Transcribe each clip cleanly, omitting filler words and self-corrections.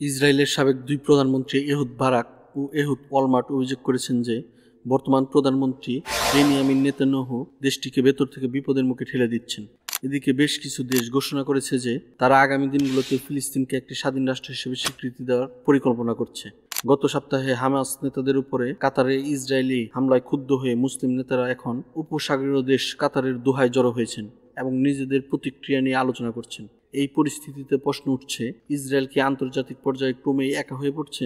ইসরায়েলের সাবেক দুই প্রধানমন্ত্রী এহুদ বারাক ও এহুদ অলমার্ট অভিযোগ করেছেন যে বর্তমান প্রধানমন্ত্রী বেনিয়ামিন নেতানিয়াহু দেশটিকে ভেতর থেকে বিপদের মুখে ঠেলে দিচ্ছেন। এদিকে বেশ কিছু দেশ ঘোষণা করেছে যে তারা আগামী দিনগুলোতে ফিলিস্তিনকে একটি স্বাধীন রাষ্ট্র হিসেবে স্বীকৃতি দেওয়ার পরিকল্পনা করছে। গত সপ্তাহে হামাস নেতাদের উপরে কাতারে ইসরায়েলি হামলায় ক্ষুব্ধ হয়ে মুসলিম নেতারা এখন উপসাগরীয় দেশ কাতারের দোহায় জড়ো হয়েছেন এবং নিজেদের প্রতিক্রিয়া নিয়ে আলোচনা করছেন। এই পরিস্থিতিতে প্রশ্ন উঠছে, ইসরায়েল কি আন্তর্জাতিক পর্যায়ে ক্রমেই একা হয়ে পড়ছে?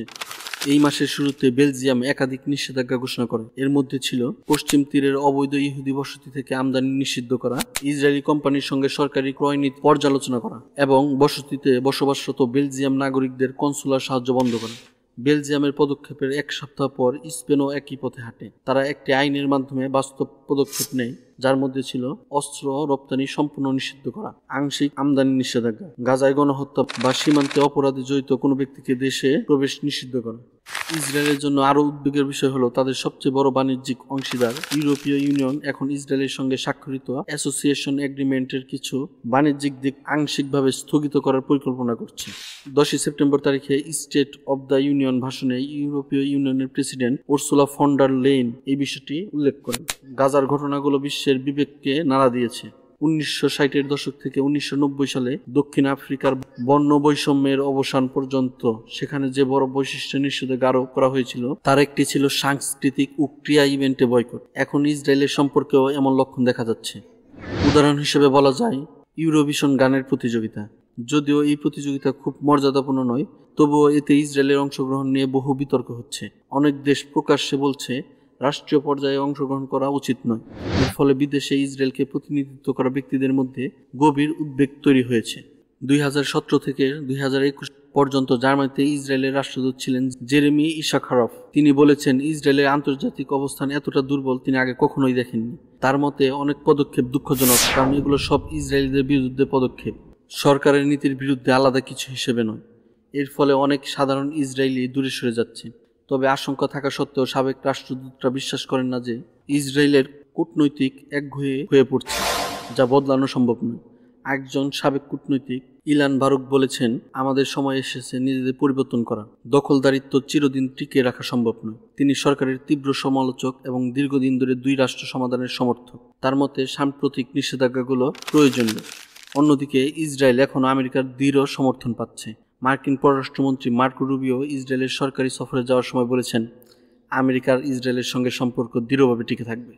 এই মাসের শুরুতে বেলজিয়াম একাধিক নিষেধাজ্ঞা ঘোষণা করে। এর মধ্যে ছিল পশ্চিম তীরের অবৈধ ইহুদি বসতি থেকে আমদানি নিষিদ্ধ করা, ইসরায়েলি কোম্পানির সঙ্গে সরকারি ক্রয় নীতি পর্যালোচনা করা এবং বসতিতে বসবাসরত বেলজিয়াম নাগরিকদের কনসুলার সাহায্য বন্ধ করা। বেলজিয়ামের পদক্ষেপের এক সপ্তাহ পর স্পেনও একই পথে হাঁটে। তারা একটি আইনের মাধ্যমে বাস্তব পদক্ষেপ নেয়, যার মধ্যে ছিল অস্ত্র রপ্তানি সম্পূর্ণ নিষিদ্ধ করা, আংশিক আমদানি নিষেধাজ্ঞা, গাজায় গণহত্যা বা সীমান্তে অপরাধে জড়িত কোনো ব্যক্তিকে দেশে প্রবেশ নিষিদ্ধ করা। ইসরায়েলের জন্য আরও উদ্বেগের বিষয় হলো তাদের সবচেয়ে বড় বাণিজ্যিক অংশীদার ইউরোপীয় ইউনিয়ন এখন ইসরায়েলের সঙ্গে স্বাক্ষরিত অ্যাসোসিয়েশন এগ্রিমেন্টের কিছু বাণিজ্যিক দিক আংশিকভাবে স্থগিত করার পরিকল্পনা করছে। 10 সেপ্টেম্বর তারিখে স্টেট অব দ্য ইউনিয়ন ভাষণে ইউরোপীয় ইউনিয়নের president Ursula von der Leyen এই বিষয়টি উল্লেখ করেন। গাজার ঘটনাগুলো বিশ্বের বিবেককে নাড়া দিয়েছে। 1960-এর দশক থেকে 1990 সালে দক্ষিণ আফ্রিকার বর্ণ বৈষম্যের অবসান পর্যন্ত সেখানে যে বড় বৈশিষ্ট্য নিষেধাজ্ঞা আরোপ করা হয়েছিল তার একটি ছিল সাংস্কৃতিক ও ক্রীড়া ইভেন্টে বয়কট। এখন ইসরায়েলের সম্পর্কেও এমন লক্ষণ দেখা যাচ্ছে। উদাহরণ হিসেবে বলা যায় ইউরোভিশন গানের প্রতিযোগিতা। যদিও এই প্রতিযোগিতা খুব মর্যাদাপূর্ণ নয়, তবুও এতে ইসরায়েলের অংশগ্রহণ নিয়ে বহু বিতর্ক হচ্ছে। অনেক দেশ প্রকাশ্যে বলছে রাষ্ট্রীয় পর্যায়ে অংশগ্রহণ করা উচিত নয়। এর ফলে বিদেশে ইসরায়েলকে প্রতিনিধিত্ব করা ব্যক্তিদের মধ্যে গভীর উদ্বেগ তৈরি হয়েছে। 2017 থেকে 2021 পর্যন্ত জার্মানিতে ইসরায়েলের রাষ্ট্রদূত ছিলেন জেরেমি ইশাখারভ। তিনি বলেছেন ইসরায়েলের আন্তর্জাতিক অবস্থান এতটা দুর্বল তিনি আগে কখনোই দেখেননি। তার মতে অনেক পদক্ষেপ দুঃখজনক, কারণ এগুলো সব ইসরায়েলিদের বিরুদ্ধে পদক্ষেপ, সরকারের নীতির বিরুদ্ধে আলাদা কিছু হিসেবে নয়। এর ফলে অনেক সাধারণ ইসরায়েলি দূরে সরে যাচ্ছে। তবে আশঙ্কা থাকা সত্ত্বেও সাবেক রাষ্ট্রদূতরা বিশ্বাস করেন না যে ইসরায়েলের কূটনৈতিক একঘেয়ে হয়ে পড়ছে, যা বদলানো সম্ভব নয়। একজন সাবেক কূটনৈতিক ইলান বারুক বলেছেন, আমাদের সময় এসেছে নিজেদের পরিবর্তন করা। দখলদারিত্ব চিরদিন টিকে রাখা সম্ভব নয়। তিনি সরকারের তীব্র সমালোচক এবং দীর্ঘদিন ধরে দুই রাষ্ট্র সমাধানের সমর্থক। তার মতে সাম্প্রতিক নিষেধাজ্ঞাগুলো প্রয়োজনীয়। অন্যদিকে ইসরায়েল এখন আমেরিকার দৃঢ় সমর্থন পাচ্ছে। মার্কিন পররাষ্ট্রমন্ত্রী মার্কো রুবিও ইসরায়েলের সরকারি সফরে যাওয়ার সময় বলেছেন, আমেরিকার ইসরায়েলের সঙ্গে সম্পর্ক দৃঢ়ভাবে টিকে থাকবে।